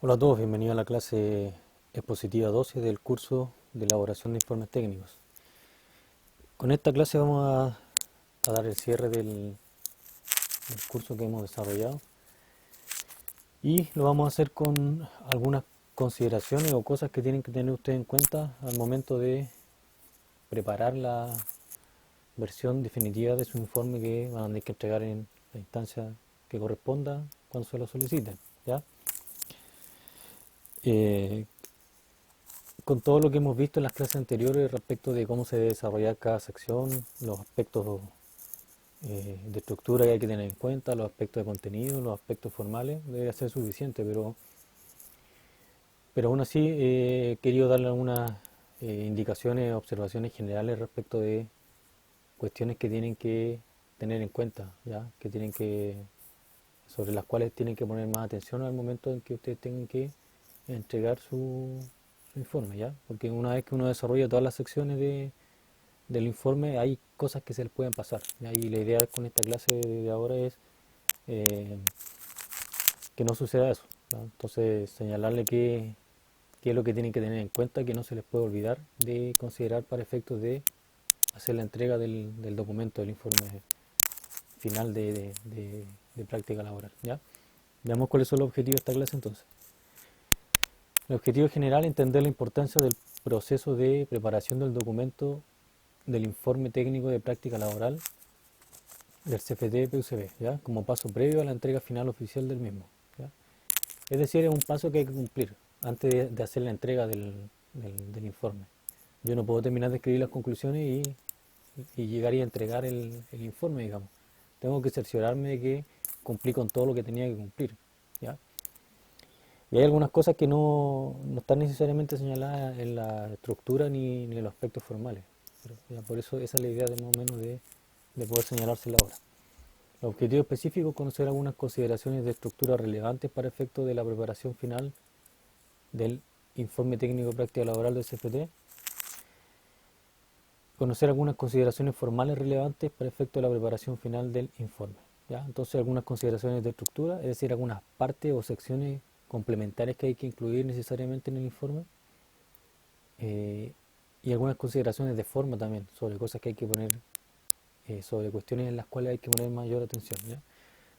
Hola a todos, bienvenidos a la clase expositiva 12 del curso de elaboración de informes técnicos. Con esta clase vamos a dar el cierre del curso que hemos desarrollado y lo vamos a hacer con algunas consideraciones o cosas que tienen que tener ustedes en cuenta al momento de preparar la versión definitiva de su informe que van a tener que entregar en la instancia que corresponda cuando se lo soliciten, ¿ya? Eh, con todo lo que hemos visto en las clases anteriores respecto de cómo se debe desarrollar cada sección, los aspectos de estructura que hay que tener en cuenta, los aspectos de contenido, los aspectos formales, debería ser suficiente, pero aún así he querido darle algunas indicaciones, observaciones generales respecto de cuestiones que tienen que tener en cuenta, ¿ya? Sobre las cuales tienen que poner más atención al momento en que ustedes tengan que entregar su informe, ¿ya? Porque una vez que uno desarrolla todas las secciones del informe, hay cosas que se les pueden pasar, ¿ya? Y la idea con esta clase de ahora es eh, que no suceda eso, ¿ya? Entonces, señalarle qué es lo que tienen que tener en cuenta, que no se les puede olvidar de considerar para efectos de hacer la entrega del documento, del informe final de práctica laboral, ¿ya? Veamos cuáles son los objetivos de esta clase entonces. El objetivo general es entender la importancia del proceso de preparación del documento del informe técnico de práctica laboral del CFT-PUCB, ¿ya? Como paso previo a la entrega final oficial del mismo, ¿ya? Es decir, es un paso que hay que cumplir antes de hacer la entrega del informe. Yo no puedo terminar de escribir las conclusiones y llegar y entregar el informe, digamos. Tengo que cerciorarme de que cumplí con todo lo que tenía que cumplir, ¿ya? Y hay algunas cosas que no están necesariamente señaladas en la estructura ni en los aspectos formales. Pero, ya, por eso esa es la idea de más o menos de poder señalársela ahora. El objetivo específico es conocer algunas consideraciones de estructura relevantes para efectos de la preparación final del informe técnico de práctica laboral del CFT. Conocer algunas consideraciones formales relevantes para efectos de la preparación final del informe, ¿ya? Entonces algunas consideraciones de estructura, es decir, algunas partes o secciones complementarias que hay que incluir necesariamente en el informe. eh, y algunas consideraciones de forma también, sobre cosas que hay que poner, sobre cuestiones en las cuales hay que poner mayor atención, ¿ya?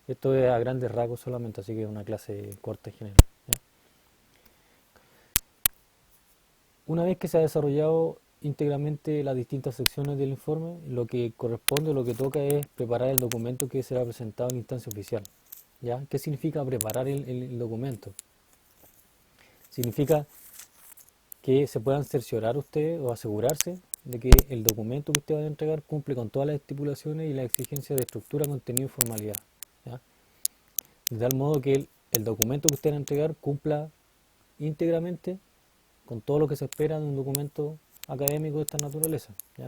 Esto es a grandes rasgos solamente, así que es una clase corta y general, ¿ya? Una vez que se ha desarrollado íntegramente las distintas secciones del informe, lo que corresponde, lo que toca es preparar el documento que será presentado en instancia oficial, ¿ya? ¿Qué significa preparar el documento? Significa que se puedan cerciorar ustedes o asegurarse de que el documento que usted va a entregar cumple con todas las estipulaciones y las exigencias de estructura, contenido y formalidad, ¿ya? De tal modo que el documento que usted va a entregar cumpla íntegramente con todo lo que se espera de un documento académico de esta naturaleza, ¿ya?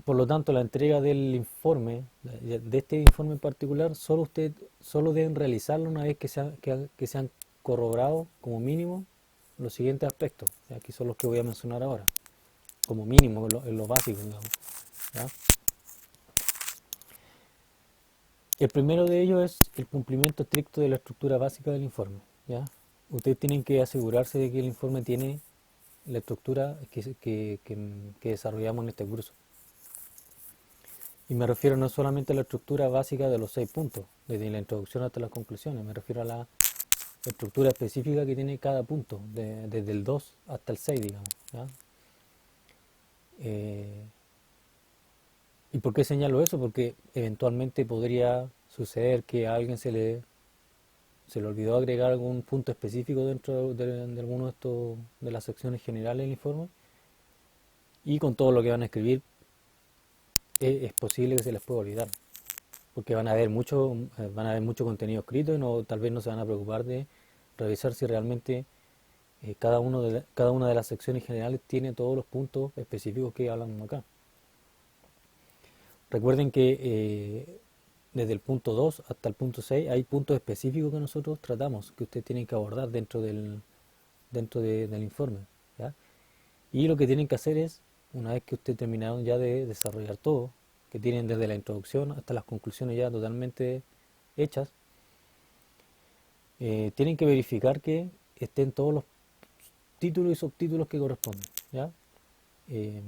Por lo tanto, la entrega del informe, de este informe en particular, solo deben realizarlo una vez que se han corroborado como mínimo los siguientes aspectos, ¿ya? Aquí son los que voy a mencionar ahora, como mínimo, en lo básico, digamos, ¿ya? El primero de ellos es el cumplimiento estricto de la estructura básica del informe, ¿ya? Ustedes tienen que asegurarse de que el informe tiene la estructura que desarrollamos en este curso. Y me refiero no solamente a la estructura básica de los 6 puntos, desde la introducción hasta las conclusiones, me refiero a la estructura específica que tiene cada punto, desde el 2 hasta el 6, digamos, ¿ya? Eh, ¿Y por qué señalo eso? Porque eventualmente podría suceder que a alguien se le olvidó agregar algún punto específico dentro de alguno de estos de las secciones generales del informe, y con todo lo que van a escribir es posible que se les pueda olvidar, porque van a haber mucho contenido escrito y tal vez no se van a preocupar de revisar si realmente cada una de las secciones generales tiene todos los puntos específicos que hablan acá. Recuerden que desde el punto 2 hasta el punto 6 hay puntos específicos que nosotros tratamos, que ustedes tienen que abordar del informe, ¿ya? Y lo que tienen que hacer es, una vez que ustedes terminaron ya de desarrollar todo, que tienen desde la introducción hasta las conclusiones ya totalmente hechas, Tienen que verificar que estén todos los títulos y subtítulos que corresponden, ¿ya? Eh,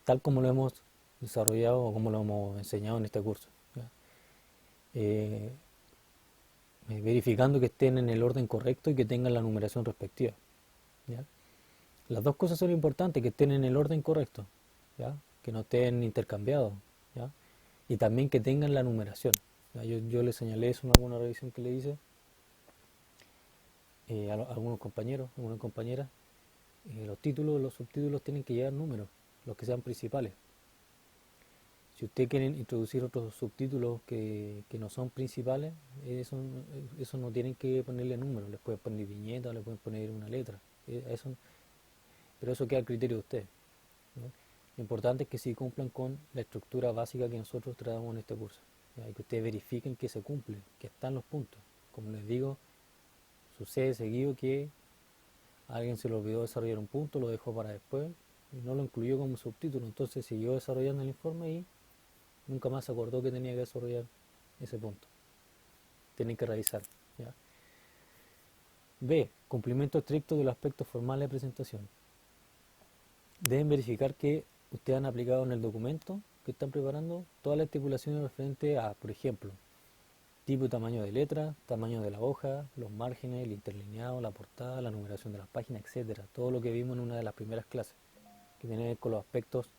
Tal como lo hemos desarrollado o como lo hemos enseñado en este curso, ¿ya? Eh, Verificando que estén en el orden correcto y que tengan la numeración respectiva, ¿ya? Las dos cosas son importantes, que estén en el orden correcto, ¿ya? Que no estén intercambiados, ¿ya? Y también que tengan la numeración, ¿ya? Yo le señalé eso en alguna revisión que le hice a algunos compañeros, algunas compañeras. Los títulos, los subtítulos tienen que llevar números, los que sean principales. Si usted quiere introducir otros subtítulos que no son principales, eso no tienen que ponerle números, les pueden poner viñeta, le pueden poner una letra, eso, pero eso queda al criterio de usted, ¿no? Lo importante es que sí cumplan con la estructura básica que nosotros tratamos en este curso, ¿ya? Y que ustedes verifiquen que se cumple, que están los puntos. Como les digo, sucede seguido que a alguien se le olvidó desarrollar un punto, lo dejó para después y no lo incluyó como subtítulo, entonces siguió desarrollando el informe y nunca más se acordó que tenía que desarrollar ese punto. Tienen que revisar, ¿ya? B. Cumplimiento estricto de los aspectos formales de presentación. Deben verificar que ustedes han aplicado en el documento que están preparando todas las estipulaciones referentes a, por ejemplo, tipo y tamaño de letra, tamaño de la hoja, los márgenes, el interlineado, la portada, la numeración de las páginas, etcétera. Todo lo que vimos en una de las primeras clases, que tiene que ver con los aspectos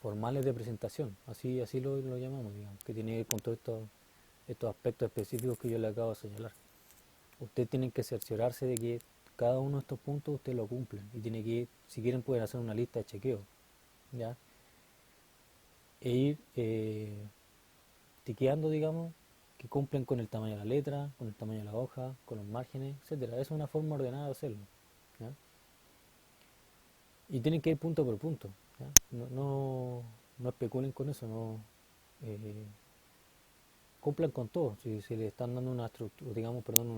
formales de presentación, así lo llamamos, digamos, que tiene que ver con todos estos aspectos específicos que yo le acabo de señalar. Ustedes tienen que cerciorarse de que cada uno de estos puntos ustedes lo cumplen y tiene que, si quieren pueden hacer una lista de chequeo, ¿ya? E ir tiqueando, digamos, que cumplen con el tamaño de la letra, con el tamaño de la hoja, con los márgenes, etcétera. Es una forma ordenada de hacerlo, ¿ya? Y tienen que ir punto por punto, ¿ya? No especulen con eso, no eh, cumplan con todo. Si le están dando una estructura, digamos, perdón,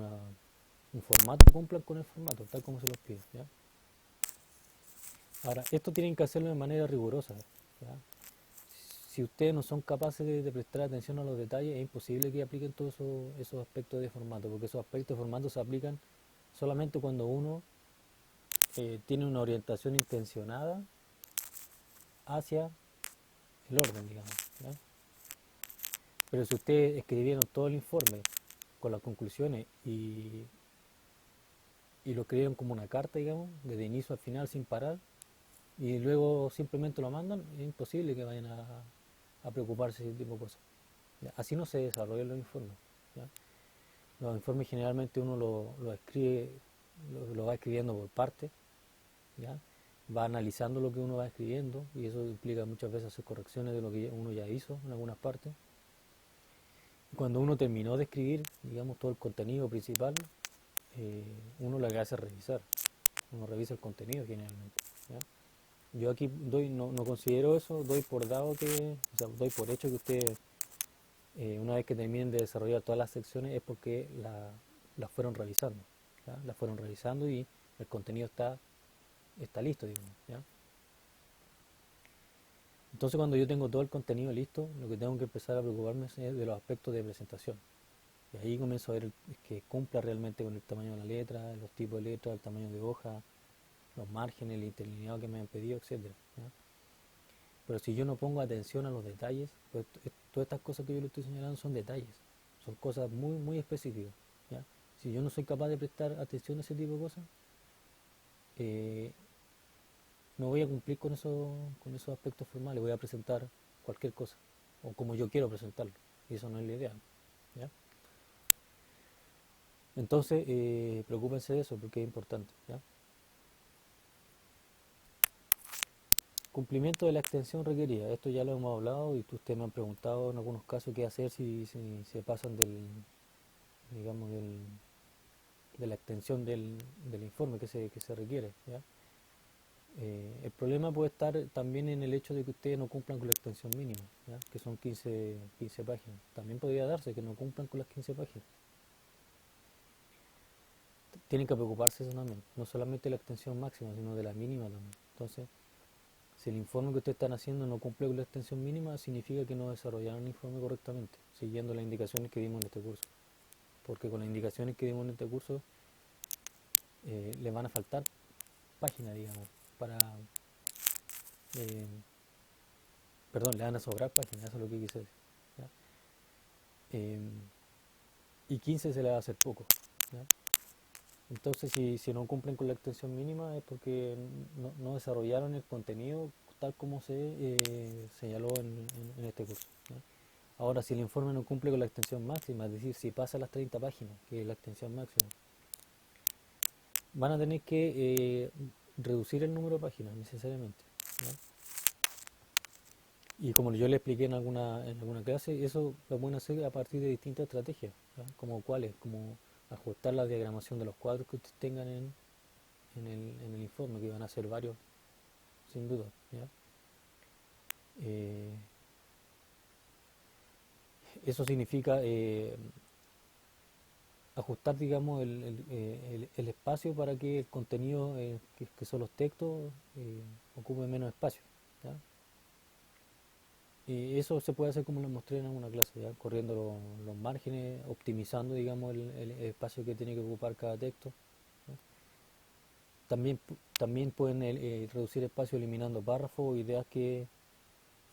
un formato, cumplan con el formato, tal como se los pide, ¿ya? Ahora, esto tienen que hacerlo de manera rigurosa, ¿ya? Si ustedes no son capaces de prestar atención a los detalles, es imposible que apliquen todos esos aspectos de formato, porque esos aspectos de formato se aplican solamente cuando uno tiene una orientación intencionada hacia el orden, digamos, ¿ya? Pero si ustedes escribieron todo el informe con las conclusiones y lo escribieron como una carta, digamos, desde inicio al final sin parar, y luego simplemente lo mandan, es imposible que vayan a preocuparse de ese tipo de cosas, ¿ya? Así no se desarrollan los informes, ¿ya? Los informes generalmente uno lo escribe, lo va escribiendo por partes, ¿ya? Va analizando lo que uno va escribiendo y eso implica muchas veces hacer correcciones de lo que uno ya hizo en algunas partes. Y cuando uno terminó de escribir, digamos, todo el contenido principal, uno lo que hace es revisar. Uno revisa el contenido generalmente, ¿ya? Yo aquí no considero eso, doy por dado que, o sea, doy por hecho que ustedes, una vez que terminen de desarrollar todas las secciones, es porque las fueron revisando, ¿ya? Las fueron revisando y el contenido está listo, digamos, ¿ya? Entonces cuando yo tengo todo el contenido listo, lo que tengo que empezar a preocuparme es de los aspectos de presentación. Y ahí comienzo a ver que cumpla realmente con el tamaño de la letra, los tipos de letra, el tamaño de hoja, los márgenes, el interlineado que me han pedido, etcétera, ¿ya? Pero si yo no pongo atención a los detalles, pues todas estas cosas que yo le estoy señalando son detalles, son cosas muy, muy específicas, ¿ya? Si yo no soy capaz de prestar atención a ese tipo de cosas, eh, no voy a cumplir con esos aspectos formales, voy a presentar cualquier cosa, o como yo quiero presentarlo, y eso no es la idea, ¿ya? Entonces, preocúpense de eso porque es importante, ¿ya? Cumplimiento de la extensión requerida. Esto ya lo hemos hablado y ustedes me han preguntado en algunos casos qué hacer si se pasan digamos, de la extensión del informe que se requiere, ¿ya? El problema puede estar también en el hecho de que ustedes no cumplan con la extensión mínima, ¿ya? Que son 15 páginas. También podría darse que no cumplan con las 15 páginas. Tienen que preocuparse de eso también, no solamente de la extensión máxima, sino de la mínima también. Entonces, si el informe que ustedes están haciendo no cumple con la extensión mínima, significa que no desarrollaron el informe correctamente, siguiendo las indicaciones que dimos en este curso. porque con las indicaciones que dimos en este curso le van a faltar páginas, digamos, para, eh, perdón, le van a sobrar páginas, eso es lo que quise decir. ¿Ya? Eh, y 15 se le va a hacer poco. ¿Ya? Entonces, si no cumplen con la extensión mínima es porque no desarrollaron el contenido tal como se señaló en este curso. ¿Ya? Ahora, si el informe no cumple con la extensión máxima, es decir, si pasa las 30 páginas, que es la extensión máxima, van a tener que reducir el número de páginas necesariamente. ¿Ya? Y como yo le expliqué en alguna clase, eso lo pueden hacer a partir de distintas estrategias, ¿ya? Como cuáles, como ajustar la diagramación de los cuadros que ustedes tengan en el informe, que van a ser varios, sin duda. ¿Ya? Eh, Eso significa ajustar, digamos, el espacio para que el contenido, que son los textos, ocupe menos espacio. ¿Ya? Y eso se puede hacer como lo mostré en alguna clase, ¿ya? Corriendo los márgenes, optimizando, digamos, el espacio que tiene que ocupar cada texto. ¿Ya? También pueden reducir espacio eliminando párrafos o ideas que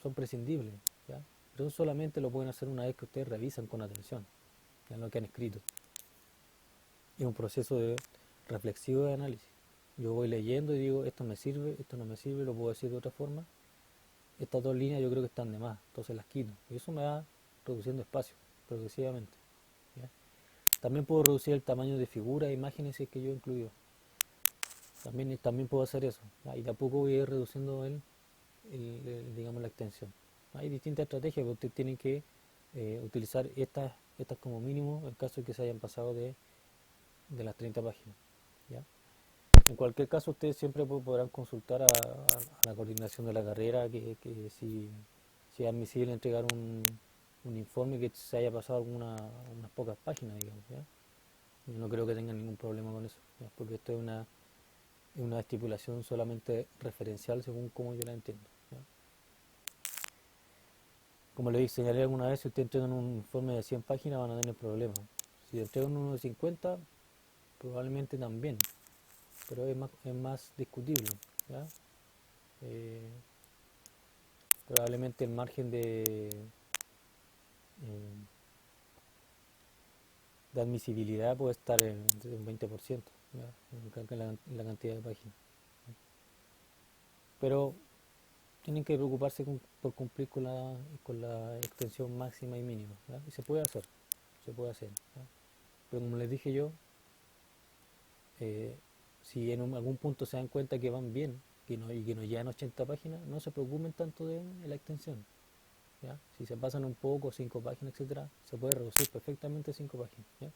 son prescindibles. ¿Ya? Pero eso solamente lo pueden hacer una vez que ustedes revisan con atención, ¿ya? Lo que han escrito. Es un proceso de reflexivo de análisis. Yo voy leyendo y digo, esto me sirve, esto no me sirve, lo puedo decir de otra forma. Estas dos líneas yo creo que están de más, entonces las quito. Y eso me va reduciendo espacio progresivamente. ¿Ya? También puedo reducir el tamaño de figuras e imágenes si es que yo he incluido. También puedo hacer eso. ¿Ya? Y de a poco voy a ir reduciendo digamos, la extensión. Hay distintas estrategias que ustedes tienen que utilizar estas como mínimo en caso de que se hayan pasado de las 30 páginas. ¿Ya? En cualquier caso, ustedes siempre podrán consultar a la coordinación de la carrera que si es admisible entregar un informe que se haya pasado unas pocas páginas, digamos. ¿Ya? Yo no creo que tengan ningún problema con eso, ¿ya? Porque esto es una estipulación solamente referencial según como yo la entiendo. ¿Ya? Como le señalé alguna vez, si ustedes entregan un informe de 100 páginas van a tener problemas. Si entregan uno de 50, probablemente también, pero es más discutible. ¿Ya? Eh, Probablemente el margen de admisibilidad puede estar en un 20%, ¿ya? En la cantidad de páginas. Pero tienen que preocuparse por cumplir con la extensión máxima y mínima, ¿ya? Y se puede hacer, ¿ya? Pero como les dije yo, eh, si en algún punto se dan cuenta que van bien y que no llegan 80 páginas, no se preocupen tanto de la extensión. ¿Ya? Si se pasan un poco, 5 páginas, etcétera, se puede reducir perfectamente a 5 páginas. ¿Ya?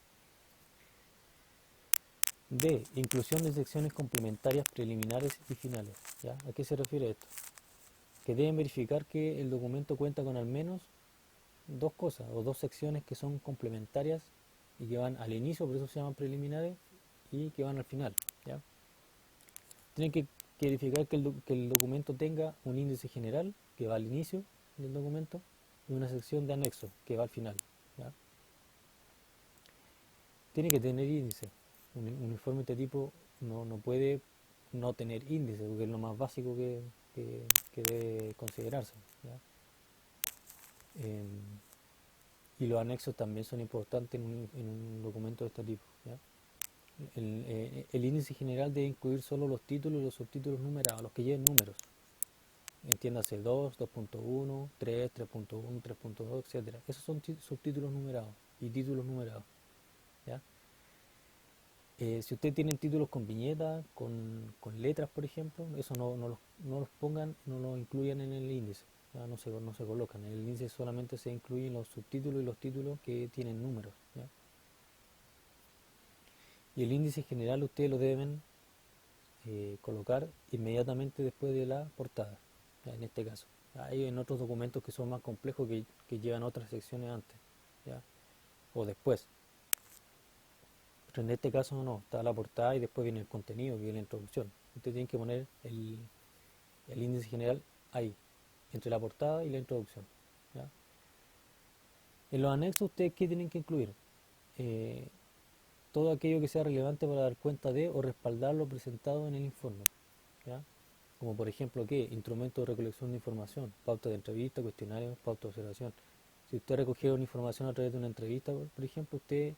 D. Inclusión de secciones complementarias preliminares y finales. ¿Ya? ¿A qué se refiere esto? Que deben verificar que el documento cuenta con al menos dos cosas o dos secciones que son complementarias y que van al inicio, por eso se llaman preliminares, y que van al final. ¿Ya? Tienen que verificar que el documento tenga un índice general que va al inicio del documento y una sección de anexo que va al final. ¿Ya? Tiene que tener índice. Un informe de este tipo no puede no tener índice, porque es lo más básico que debe considerarse. ¿Ya? Eh, y los anexos también son importantes en un documento de este tipo. ¿Ya? El índice general debe incluir solo los títulos y los subtítulos numerados, los que lleven números. Entiéndase 2, 2.1, 3, 3.1, 3.2, etc. Esos son subtítulos numerados y títulos numerados. ¿Ya? Si ustedes tienen títulos con viñetas, con letras, por ejemplo, eso no los pongan, no los incluyan en el índice. ¿Ya? No se colocan. En el índice solamente se incluyen los subtítulos y los títulos que tienen números. ¿Ya? Y el índice general ustedes lo deben colocar inmediatamente después de la portada, ¿ya? En este caso. Hay en otros documentos que son más complejos que llevan otras secciones antes, ¿ya? O después. Pero en este caso no, está la portada y después viene el contenido, que viene la introducción. Ustedes tienen que poner el índice general ahí, entre la portada y la introducción. ¿Ya? En los anexos, ¿ustedes qué tienen que incluir? eh, todo aquello que sea relevante para dar cuenta de o respaldar lo presentado en el informe, ¿ya? Como por ejemplo, ¿qué? Instrumentos de recolección de información, pautas de entrevista, cuestionarios, pautas de observación. Si usted recogieron información a través de una entrevista, por ejemplo, ustedes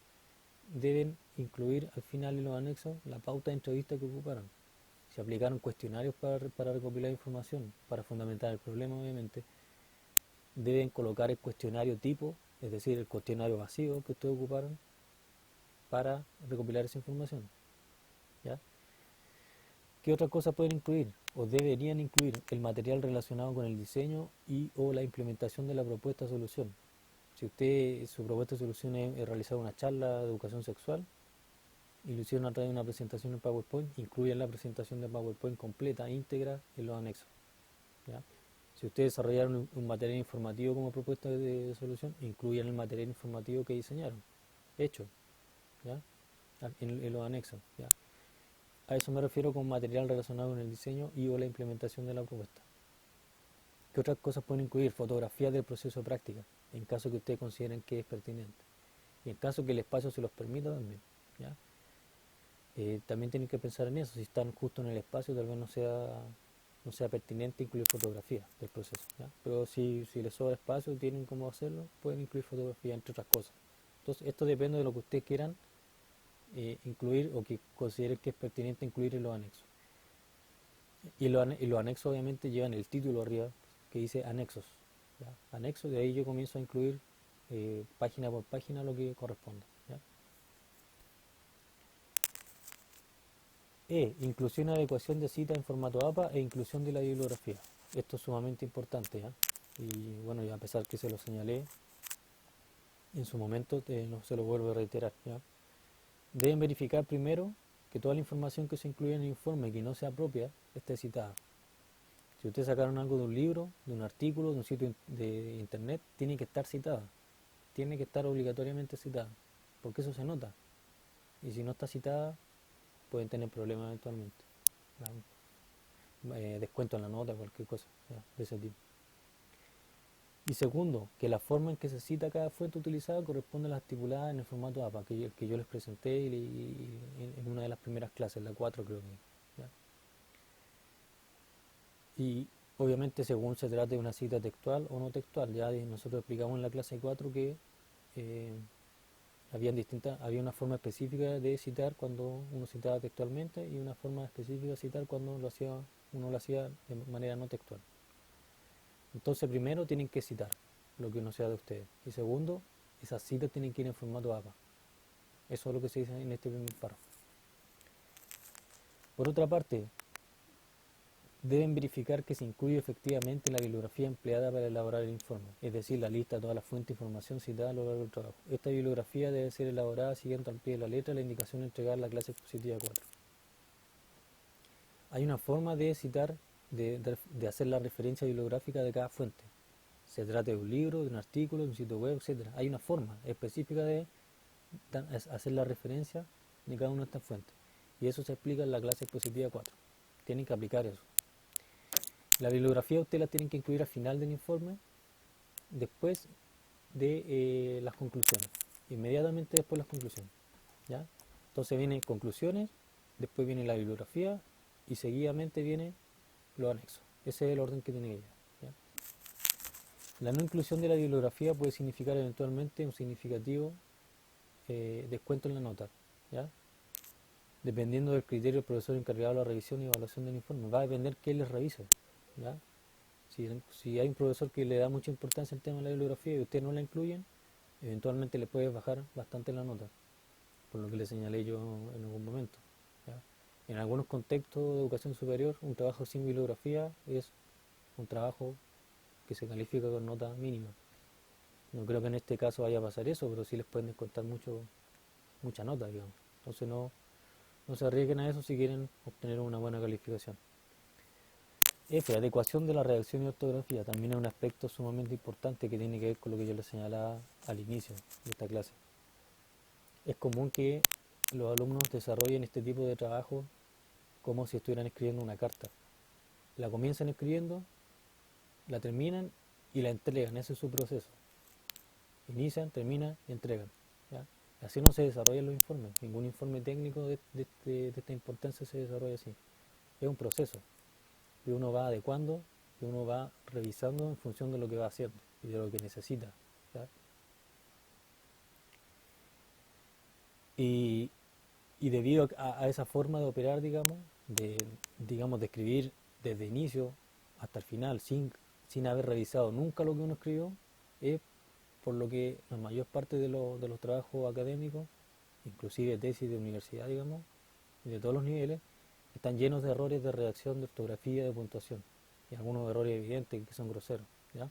deben incluir al final en los anexos la pauta de entrevista que ocuparon. Si aplicaron cuestionarios para recopilar información, para fundamentar el problema, obviamente, deben colocar el cuestionario tipo, es decir, el cuestionario vacío que ustedes ocuparon para recopilar esa información, ¿ya? ¿Qué otras cosas pueden incluir o deberían incluir? El material relacionado con el diseño y o la implementación de la propuesta de solución. Si usted, su propuesta de solución es realizar una charla de educación sexual y lo hicieron a través de una presentación en PowerPoint, incluyan la presentación de PowerPoint completa, íntegra, en los anexos, ¿ya? Si ustedes desarrollaron un material informativo como propuesta de solución, incluyan el material informativo que diseñaron, hecho, ¿ya? En los anexos, ¿ya? A eso me refiero con material relacionado con el diseño y o la implementación de la propuesta. ¿Qué otras cosas pueden incluir? Fotografías del proceso de práctica, en caso que ustedes consideren que es pertinente. Y en caso que el espacio se los permita también, ¿ya? También tienen que pensar en eso. Si están justo en el espacio, tal vez no sea pertinente incluir fotografías del proceso, ¿ya? Pero si les sobra espacio y tienen cómo hacerlo, pueden incluir fotografías, entre otras cosas. Entonces, esto depende de lo que ustedes quieran incluir o que consideren que es pertinente incluir en los anexos. Y los anexos obviamente llevan el título arriba que dice anexos, ¿ya? Anexos, de ahí yo comienzo a incluir página por página lo que corresponda, ¿ya? Inclusión y adecuación de citas en formato APA e inclusión de la bibliografía. Esto es sumamente importante, ¿ya? Y bueno, y a pesar que se lo señalé en su momento, no se lo vuelvo a reiterar, ¿ya? Deben verificar primero que toda la información que se incluye en el informe que no sea propia esté citada. Si ustedes sacaron algo de un libro, de un artículo, de un sitio de internet, tiene que estar citada. Tiene que estar obligatoriamente citada, porque eso se nota. Y si no está citada, pueden tener problemas eventualmente, descuento en la nota, cualquier cosa, ¿ya? De ese tipo. Y segundo, que la forma en que se cita cada fuente utilizada corresponde a las estipuladas en el formato APA, que yo les presenté en una de las primeras clases, la 4 creo que, ¿ya? Y obviamente según se trate de una cita textual o no textual, ya nosotros explicamos en la clase 4 que eh, había una forma específica de citar cuando uno citaba textualmente y una forma específica de citar cuando uno lo hacía de manera no textual. Entonces primero tienen que citar lo que uno sea de ustedes y segundo, esas citas tienen que ir en formato APA. Eso es lo que se dice en este primer párrafo. Por otra parte, deben verificar que se incluye efectivamente la bibliografía empleada para elaborar el informe, es decir, la lista de todas las fuentes de información citadas a lo largo del trabajo. Esta bibliografía debe ser elaborada siguiendo al pie de la letra la indicación entregada en la clase expositiva 4. Hay una forma de citar, de hacer la referencia bibliográfica de cada fuente. Se trata de un libro, de un artículo, de un sitio web, etc. Hay una forma específica de hacer la referencia de cada una de estas fuentes. Y eso se explica en la clase expositiva 4. Tienen que aplicar eso. La bibliografía ustedes la tienen que incluir al final del informe, después de las conclusiones, inmediatamente después de las conclusiones, ¿ya? Entonces vienen conclusiones, después viene la bibliografía y seguidamente viene los anexos. Ese es el orden que tiene que llevar, ¿ya? La no inclusión de la bibliografía puede significar eventualmente un significativo descuento en la nota, ¿ya? Dependiendo del criterio del profesor encargado de la revisión y evaluación del informe. Va a depender que él les revise, ¿ya? Si hay un profesor que le da mucha importancia al tema de la bibliografía y ustedes no la incluyen, eventualmente le puede bajar bastante la nota, por lo que le señalé yo en algún momento, ¿ya? En algunos contextos de educación superior, un trabajo sin bibliografía es un trabajo que se califica con nota mínima. No creo que en este caso vaya a pasar eso, pero sí les pueden descontar mucha nota, digamos. Entonces no se arriesguen a eso si quieren obtener una buena calificación. F. Adecuación de la redacción y ortografía. También es un aspecto sumamente importante que tiene que ver con lo que yo les señalaba al inicio de esta clase. Es común que los alumnos desarrollen este tipo de trabajo como si estuvieran escribiendo una carta. La comienzan escribiendo, la terminan y la entregan. Ese es su proceso. Inician, terminan y entregan, ¿ya? Así no se desarrollan los informes. Ningún informe técnico de esta importancia se desarrolla así. Es un proceso que uno va adecuando, que uno va revisando en función de lo que va haciendo y de lo que necesita. ¿Ya? Y, y debido a esa forma de operar, digamos, de escribir desde inicio hasta el final, sin haber revisado nunca lo que uno escribió, es por lo que la mayor parte de los trabajos académicos, inclusive tesis de universidad, digamos, y de todos los niveles, están llenos de errores de redacción, de ortografía, de puntuación, y algunos errores evidentes que son groseros. ¿Ya?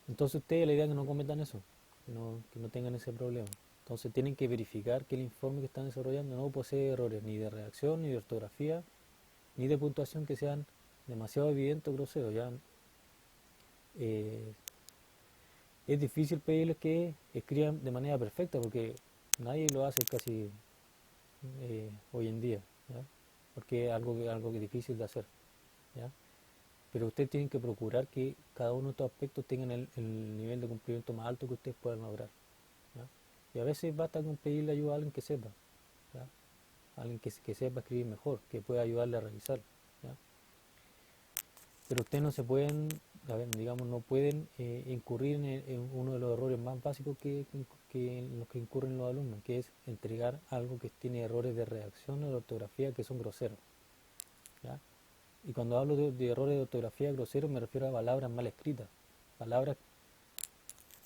Entonces ustedes la idea es que no cometan eso, que no tengan ese problema. Entonces tienen que verificar que el informe que están desarrollando no posee errores ni de redacción, ni de ortografía, ni de puntuación que sean demasiado evidentes o groseros. ¿Ya? Eh, es difícil pedirles que escriban de manera perfecta porque nadie lo hace casi hoy en día, ¿ya? Porque es algo que es difícil de hacer. ¿Ya? Pero ustedes tienen que procurar que cada uno de estos aspectos tengan el nivel de cumplimiento más alto que ustedes puedan lograr. ¿Ya? Y a veces basta con pedirle ayuda a alguien que sepa, ¿ya? Alguien que sepa escribir mejor, que pueda ayudarle a revisar. ¿Ya? Pero ustedes no se pueden, a ver, digamos, no pueden incurrir en uno de los errores más básicos en los que incurren los alumnos, que es entregar algo que tiene errores de redacción o de ortografía que son groseros. ¿Ya? Y cuando hablo de errores de ortografía groseros me refiero a palabras mal escritas, palabras,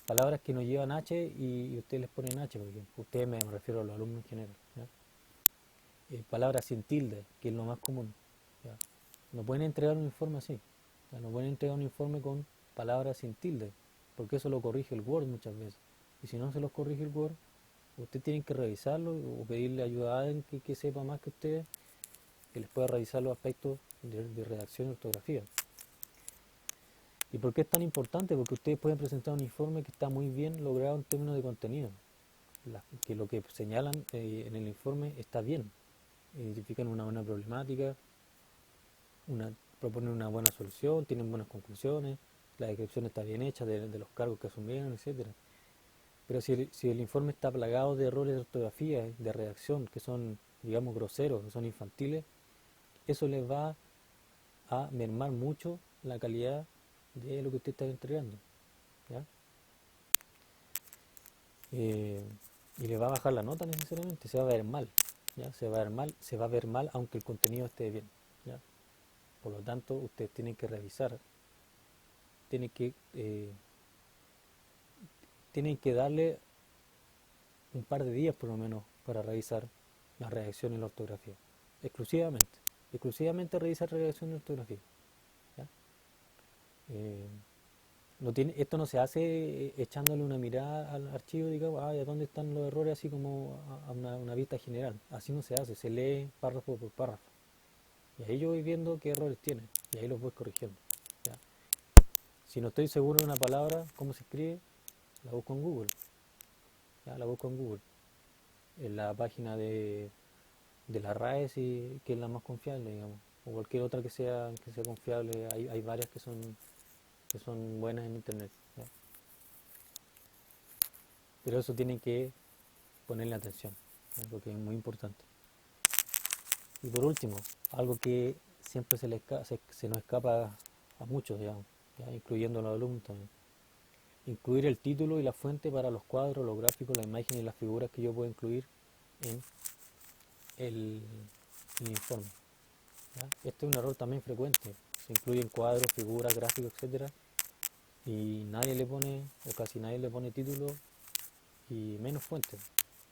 palabras que no llevan H y ustedes les ponen H, porque ustedes me refiero a los alumnos en general. ¿Ya? Palabras sin tilde, que es lo más común. ¿Ya? No pueden entregar un informe así. ¿Ya? No pueden entregar un informe con palabras sin tilde, porque eso lo corrige el Word muchas veces. Y si no se los corrige el Word, ustedes tienen que revisarlo o pedirle ayuda a alguien que sepa más que ustedes, que les pueda revisar los aspectos de redacción y ortografía. ¿Y por qué es tan importante? Porque ustedes pueden presentar un informe que está muy bien logrado en términos de contenido, que lo que señalan en el informe está bien, identifican una buena problemática, proponen una buena solución, tienen buenas conclusiones, la descripción está bien hecha de los cargos que asumieron, etcétera. Pero si el informe está plagado de errores de ortografía, de redacción, que son, digamos, groseros, que son infantiles, eso les va a mermar mucho la calidad de lo que usted está entregando. ¿Ya? Eh, y le va a bajar la nota necesariamente, se va a ver mal. ¿Ya? Se va a ver mal aunque el contenido esté bien. ¿Ya? Por lo tanto, ustedes tienen que revisar, tienen que, eh, tienen que darle un par de días por lo menos para revisar la redacción y la ortografía. Exclusivamente. Exclusivamente revisar redacción y ortografía. ¿Ya? Eh, esto no se hace echándole una mirada al archivo, digamos, ¿a dónde están los errores? Así como a una vista general. Así no se hace, se lee párrafo por párrafo. Y ahí yo voy viendo qué errores tiene y ahí los voy corrigiendo. ¿Ya? Si no estoy seguro de una palabra, cómo se escribe, la busco en Google. ¿Ya? La busco en Google. En la página de la RAE, que es la más confiable, digamos. O cualquier otra que sea confiable. Hay varias que son buenas en internet. ¿Ya? Pero eso tienen que ponerle atención, ¿ya? Porque es muy importante. Y por último, algo que siempre se nos escapa a muchos, digamos, ¿ya? Incluyendo a los alumnos también. Incluir el título y la fuente para los cuadros, los gráficos, las imágenes y las figuras que yo puedo incluir en el, el informe. ¿Ya? Este es un error también frecuente. Se incluyen cuadros, figuras, gráficos, etcétera, y nadie le pone, o casi nadie le pone título y menos fuente.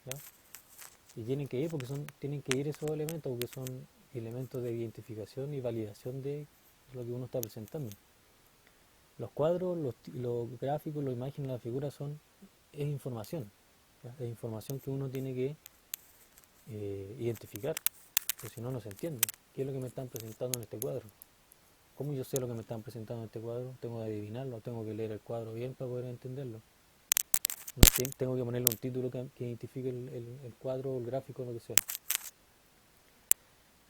¿Ya? Y tienen que ir tienen que ir esos elementos porque son elementos de identificación y validación de lo que uno está presentando. Los cuadros, los gráficos, las imágenes, las figuras es información. ¿Ya? Es información que uno tiene que identificar, porque si no, no se entiende. ¿Qué es lo que me están presentando en este cuadro? ¿Cómo yo sé lo que me están presentando en este cuadro? Tengo que adivinarlo, tengo que leer el cuadro bien para poder entenderlo. No, tengo que ponerle un título que identifique el cuadro, el gráfico, lo que sea.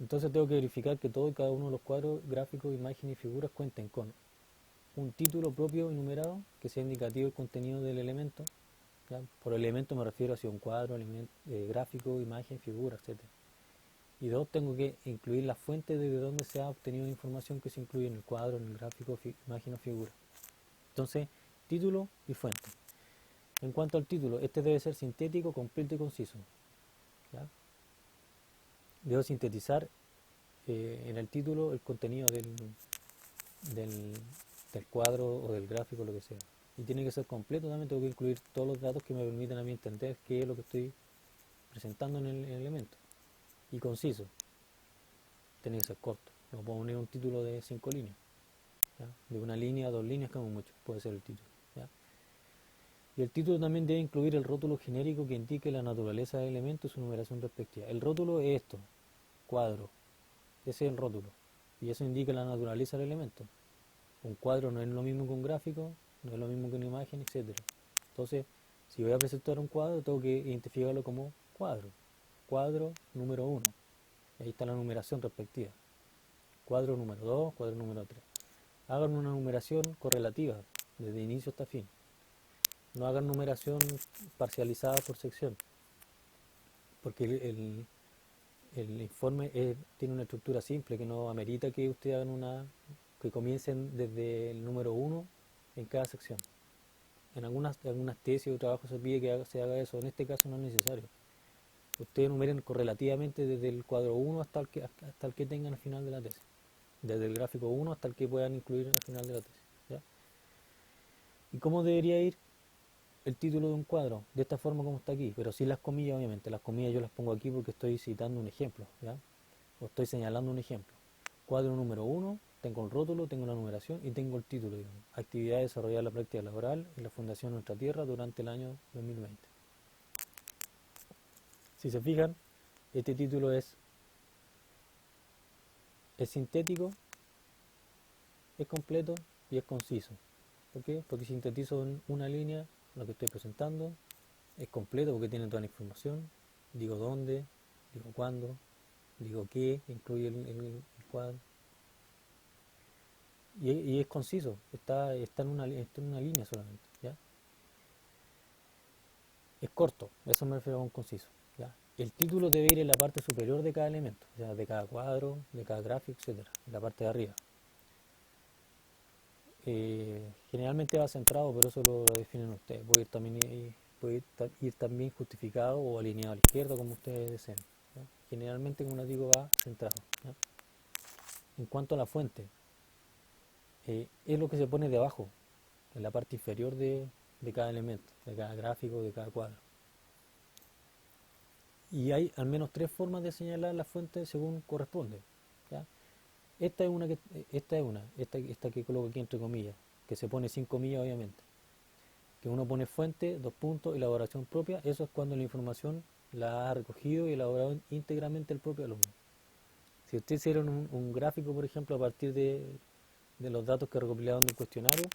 Entonces tengo que verificar que todo y cada uno de los cuadros, gráficos, imágenes y figuras cuenten con un título propio enumerado, que sea indicativo del contenido del elemento, ¿ya? Por elemento me refiero a si un cuadro, gráfico, imagen, figura, etcétera. Y dos, tengo que incluir la fuente desde donde se ha obtenido la información que se incluye en el cuadro, en el gráfico, imagen o figura. Entonces, título y fuente. En cuanto al título, este debe ser sintético, completo y conciso. ¿Ya? Debo sintetizar en el título el contenido del, del cuadro o del gráfico, lo que sea. Y tiene que ser completo, también tengo que incluir todos los datos que me permitan a mí entender qué es lo que estoy presentando en el elemento. Y conciso, tiene que ser corto. No puedo poner un título de 5 líneas. ¿Ya? De una línea a 2 líneas como mucho puede ser el título. ¿Ya? Y el título también debe incluir el rótulo genérico que indique la naturaleza del elemento y su numeración respectiva. El rótulo es esto, cuadro, ese es el rótulo. Y eso indica la naturaleza del elemento. Un cuadro no es lo mismo que un gráfico, no es lo mismo que una imagen, etcétera. Entonces, si voy a presentar un cuadro, tengo que identificarlo como cuadro. Cuadro número 1. Ahí está la numeración respectiva. Cuadro número 2, cuadro número 3. Hagan una numeración correlativa, desde inicio hasta fin. No hagan numeración parcializada por sección, porque el informe tiene una estructura simple que no amerita que ustedes hagan que comiencen desde el número 1 en cada sección. En algunas tesis o trabajos se pide que se haga eso, en este caso no es necesario. Ustedes numeren correlativamente desde el cuadro 1 hasta el que tengan al final de la tesis. Desde el gráfico 1 hasta el que puedan incluir al final de la tesis. ¿Ya? ¿Y cómo debería ir el título de un cuadro? De esta forma como está aquí, pero sin las comillas, obviamente. Las comillas yo las pongo aquí porque estoy citando un ejemplo, ¿ya? O estoy señalando un ejemplo. Cuadro número 1, tengo el rótulo, tengo la numeración y tengo el título, digamos. Actividad desarrollada en la práctica laboral en la Fundación Nuestra Tierra durante el año 2020. Si se fijan, este título es sintético, es completo y es conciso. ¿Por qué? Porque sintetizo en una línea lo que estoy presentando, es completo porque tiene toda la información, digo dónde, digo cuándo, digo qué, incluye el cuadro. Y es conciso, está en una línea solamente. ¿Ya? Es corto, eso me refiero a un conciso. ¿Ya? El título debe ir en la parte superior de cada elemento, o sea, de cada cuadro, de cada gráfico, etcétera, en la parte de arriba. Generalmente va centrado, pero eso lo definen ustedes. Puede ir también justificado o alineado a la izquierda, como ustedes deseen. ¿Ya? Generalmente, como les digo, va centrado. ¿Ya? En cuanto a la fuente, es lo que se pone debajo, en la parte inferior de cada elemento, de cada gráfico, de cada cuadro. Y hay al menos 3 formas de señalar la fuente según corresponde. ¿Ya? Esta que coloco aquí entre comillas, que se pone sin comillas obviamente. Que uno pone fuente, 2 puntos, elaboración propia, eso es cuando la información la ha recogido y elaborado íntegramente el propio alumno. Si ustedes hicieron un gráfico, por ejemplo, a partir de los datos que recopilaron del cuestionario,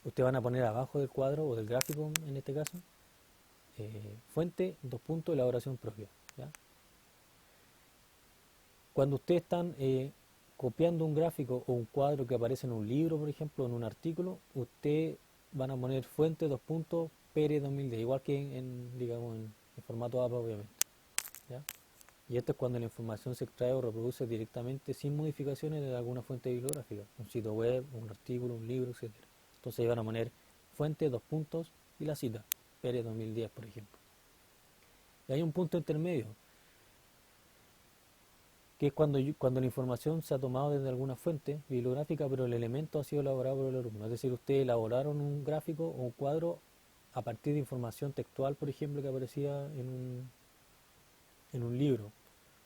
ustedes van a poner abajo del cuadro o del gráfico, en este caso, fuente, 2 puntos, elaboración propia. ¿Ya? Cuando ustedes están copiando un gráfico o un cuadro que aparece en un libro, por ejemplo, en un artículo, ustedes van a poner fuente, 2 puntos, PR 2010, igual que digamos, en formato APA, obviamente. ¿Ya? Y esto es cuando la información se extrae o reproduce directamente sin modificaciones de alguna fuente bibliográfica, un sitio web, un artículo, un libro, etcétera. Entonces ahí van a poner fuente, 2 puntos y la cita, PR 2010, por ejemplo. Y hay un punto intermedio, que es cuando la información se ha tomado desde alguna fuente bibliográfica, pero el elemento ha sido elaborado por el alumno. Es decir, ustedes elaboraron un gráfico o un cuadro a partir de información textual, por ejemplo, que aparecía en un libro.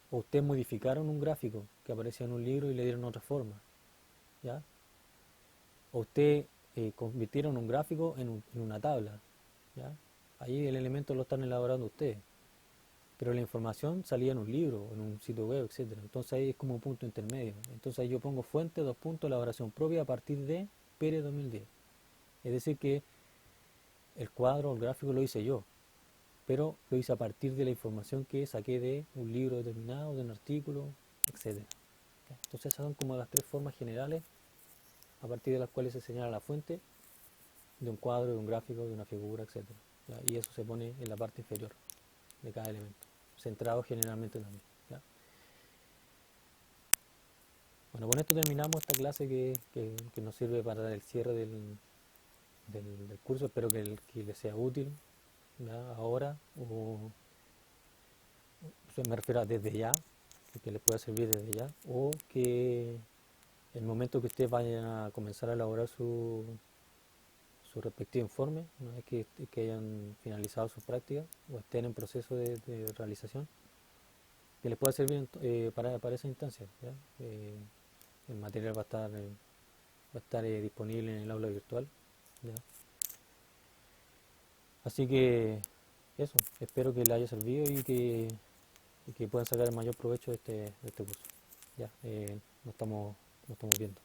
O ustedes modificaron un gráfico que aparecía en un libro y le dieron otra forma. ¿Ya? O ustedes convirtieron un gráfico en una tabla. ¿Ya? Ahí el elemento lo están elaborando ustedes, pero la información salía en un libro, en un sitio web, etcétera. Entonces ahí es como un punto intermedio. Entonces ahí yo pongo fuente, 2 puntos, elaboración propia a partir de PR 2010. Es decir que el cuadro o el gráfico lo hice yo, pero lo hice a partir de la información que saqué de un libro determinado, de un artículo, etcétera. ¿ya? Entonces esas son como las tres formas generales a partir de las cuales se señala la fuente de un cuadro, de un gráfico, de una figura, etcétera, ¿ya? Y eso se pone en la parte inferior de cada elemento, centrado generalmente también, ¿ya? Bueno, con esto terminamos esta clase que nos sirve para el cierre del curso. Espero que les sea útil, ¿ya? Ahora, me refiero a desde ya, que les pueda servir desde ya, o que el momento que ustedes vayan a comenzar a elaborar su respectivo informe, una vez que hayan finalizado sus prácticas o estén en proceso de realización, que les pueda servir para esa instancia, ¿ya? El material va a estar disponible en el aula virtual, ¿ya? Así que eso, espero que les haya servido y que puedan sacar el mayor provecho de este curso. Ya, nos estamos viendo.